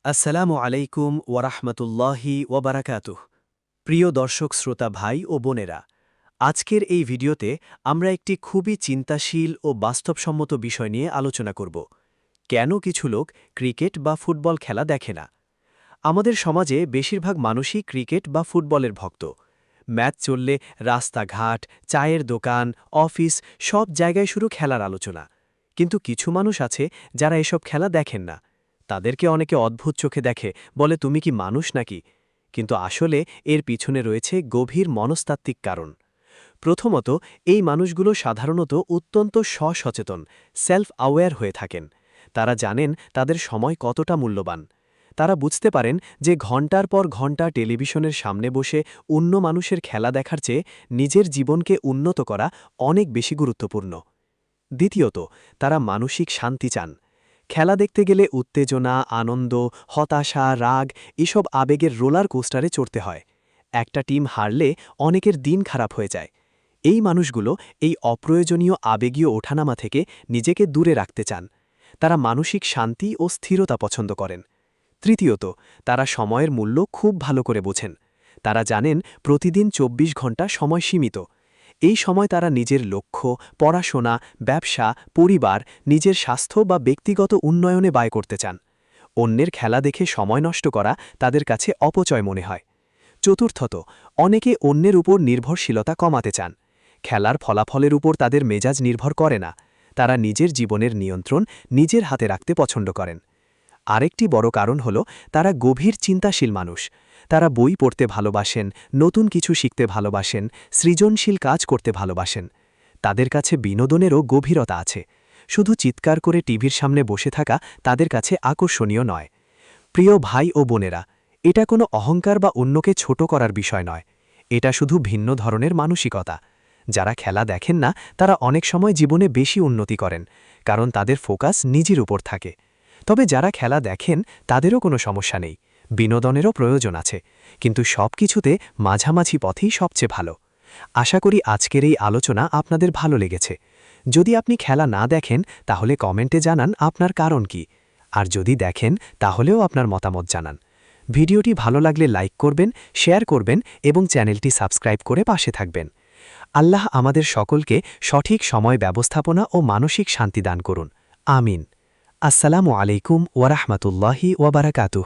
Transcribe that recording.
আসসালামু আলাইকুম ওয়ারাহমাতুল্লাহি ওয়াবারাকাতুহ। প্রিয় দর্শক শ্রোতা ভাই ও বোনেরা, আজকের এই ভিডিওতে আমরা একটি খুবই চিন্তাশীল ও বাস্তবসম্মত বিষয় নিয়ে আলোচনা করব। কেন কিছু লোক ক্রিকেট বা ফুটবল খেলা দেখে না? আমাদের সমাজে বেশিরভাগ মানুষই ক্রিকেট বা ফুটবলের ভক্ত। ম্যাচ চললে রাস্তাঘাট, চায়ের দোকান, অফিস সব জায়গায় শুরু খেলার আলোচনা। কিন্তু কিছু মানুষ আছে যারা এসব খেলা দেখেন না। তাদেরকে অনেকে অদ্ভুত চোখে দেখে, বলে তুমি কি মানুষ নাকি? কিন্তু আসলে এর পিছনে রয়েছে গভীর মনস্তাত্ত্বিক কারণ। প্রথমত, এই মানুষগুলো সাধারণত অত্যন্ত স্বসচেতন, সেলফ অ্যাওয়্যার হয়ে থাকেন। তারা জানেন তাদের সময় কতটা মূল্যবান। তারা বুঝতে পারেন যে ঘন্টার পর ঘন্টা টেলিভিশনের সামনে বসে অন্য মানুষের খেলা দেখার চেয়ে নিজের জীবনকে উন্নত করা অনেক বেশি গুরুত্বপূর্ণ। দ্বিতীয়ত, তারা মানসিক শান্তি চান। খেলা দেখতে গেলে উত্তেজনা, আনন্দ, হতাশা, রাগ এসব আবেগের রোলার কোস্টারে চড়তে হয়। একটা টিম হারলে অনেকের দিন খারাপ হয়ে যায়। এই মানুষগুলো এই অপ্রয়োজনীয় আবেগীয় ওঠানামা থেকে নিজেকে দূরে রাখতে চান। তারা মানসিক শান্তি ও স্থিরতা পছন্দ করেন। তৃতীয়ত, তারা সময়ের মূল্য খুব ভালো করে বোঝেন। তারা জানেন প্রতিদিন ২৪ ঘন্টা সময় সীমিত। এই সময় তারা নিজের লক্ষ্য, পড়াশোনা, ব্যবসা, পরিবার, নিজের স্বাস্থ্য বা ব্যক্তিগত উন্নয়নে ব্যয় করতে চান। অন্যের খেলা দেখে সময় নষ্ট করা তাদের কাছে অপচয় মনে হয়। চতুর্থত, অনেকে অন্যের উপর নির্ভরশীলতা কমাতে চান। খেলার ফলাফলের উপর তাদের মেজাজ নির্ভর করে না। তারা নিজের জীবনের নিয়ন্ত্রণ নিজের হাতে রাখতে পছন্দ করেন। আরেকটি বড় কারণ হল তারা গভীর চিন্তাশীল মানুষ। তারা বই পড়তে ভালোবাসেন, নতুন কিছু শিখতে ভালোবাসেন, সৃজনশীল কাজ করতে ভালোবাসেন। তাদের কাছে বিনোদনেরও গভীরতা আছে। শুধু চিৎকার করে টিভির সামনে বসে থাকা তাদের কাছে আকর্ষণীয় নয়। প্রিয় ভাই ও বোনেরা, এটা কোনো অহংকার বা অন্যকে ছোট করার বিষয় নয়। এটা শুধু ভিন্ন ধরনের মানসিকতা। যারা খেলা দেখেন না তারা অনেক সময় জীবনে বেশি উন্নতি করেন, কারণ তাদের ফোকাস নিজের উপর থাকে। তবে যারা খেলা দেখেন তাদেরও কোনো সমস্যা নেই, বিনোদনেরও প্রয়োজন আছে, কিন্তু সব কিছুতে মাঝামাঝি পথেই সবচেয়ে ভালো। আশা করি আজকের এই আলোচনা আপনাদের ভালো লেগেছে। যদি আপনি খেলা না দেখেন তাহলে কমেন্টে জানান আপনার কারণ কি, আর যদি দেখেন তাহলেও আপনার মতামত জানান। ভিডিওটি ভালো লাগলে লাইক করবেন, শেয়ার করবেন এবং চ্যানেলটি সাবস্ক্রাইব করে পাশে থাকবেন। আল্লাহ আমাদের সকলকে সঠিক সময় ব্যবস্থাপনা ও মানসিক শান্তি দান করুন। আমিন। আসসালামু আলাইকুম ওয়ারাহমাতুল্লাহি ওয়াবারাকাতুহ।